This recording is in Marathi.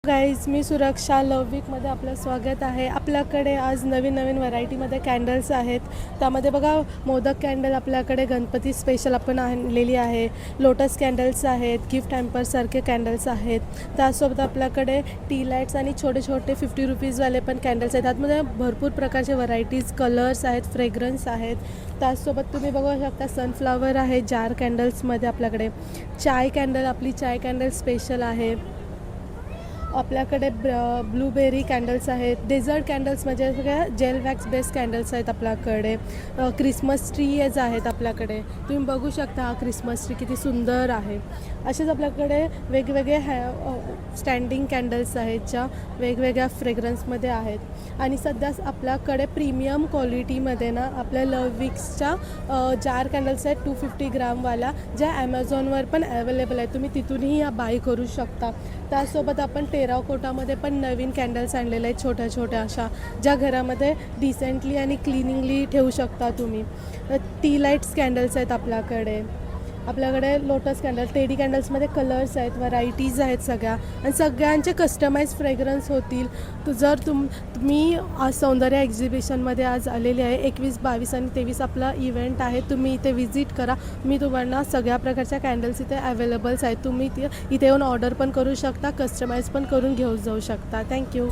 गाईज, मी सुरक्षा लव वीकमध्ये आपलं स्वागत आहे. आपल्याकडे आज नवीन व्हरायटीमध्ये कॅन्डल्स आहेत. त्यामध्ये बघा, मोदक कॅन्डल आपल्याकडे गणपती स्पेशल आपण आणलेली आहे. लोटस कॅन्डल्स आहेत, गिफ्ट हॅम्परसारखे कॅन्डल्स आहेत. त्यासोबत आपल्याकडे टी लाईट्स आणि छोटे छोटे 50 रुपीजवाले पण कॅन्डल्स आहेत. त्यातमध्ये भरपूर प्रकारचे व्हरायटीज, कलर्स आहेत, फ्रेग्रन्स आहेत. त्याचसोबत तुम्ही बघू शकता सनफ्लावर आहे जार कॅन्डल्समध्ये. आपल्याकडे चाय कॅन्डल, आपली चाय कॅन्डल स्पेशल आहे. आपल्याकडे ब्लूबेरी कॅन्डल्स आहेत. डेझर्ट कॅन्डल्स म्हणजे सगळ्या जेल वॅक्स बेस्ड कॅन्डल्स आहेत आपल्याकडे. क्रिसमस ट्रीज आहेत आपल्याकडे. तुम्ही बघू शकता हा क्रिसमस ट्री किती सुंदर आहे. असेच आपल्याकडे वेगवेगळे स्टँडिंग कॅन्डल्स आहेत ज्या वेगवेगळ्या फ्रेग्रन्समध्ये आहेत. आणि सध्या आपल्याकडे प्रीमियम क्वालिटीमध्ये ना आपल्या लव विक्सच्या जार कॅन्डल्स आहेत 250 ग्रामवाल्या, ज्या ॲमेझॉनवर पण अवेलेबल आहेत. तुम्ही तिथूनही या बाय करू शकता. त्यासोबत आपण टेराकोटामध्ये पण नवीन कॅन्डल्स आणलेले आहेत, छोट्या छोट्या अशा, ज्या घरामध्ये डिसेंटली आणि क्लिनिंगली ठेवू शकता तुम्ही. टी लाईट्स कॅन्डल्स आहेत आपल्याकडे. लोटस कॅन्डल, टेडी कॅन्डल्समध्ये कलर्स आहेत, व्हरायटीज आहेत सगळ्या, आणि सगळ्यांचे कस्टमाइज फ्रेग्रन्स होतील. जर तुम्ही आज सौंदर्य एक्झिबिशनमध्ये आज आलेली आहे. 21, 22 आणि 23 आपला इव्हेंट आहे. तुम्ही इथे विजिट करा. मी तुम्हाला सगळ्या प्रकारच्या कॅन्डल्स इथे अवेलेबल्स आहेत. तुम्ही इथे येऊन ऑर्डर पण करू शकता, कस्टमाइज पण करून घेऊ जाऊ शकता. थँक्यू.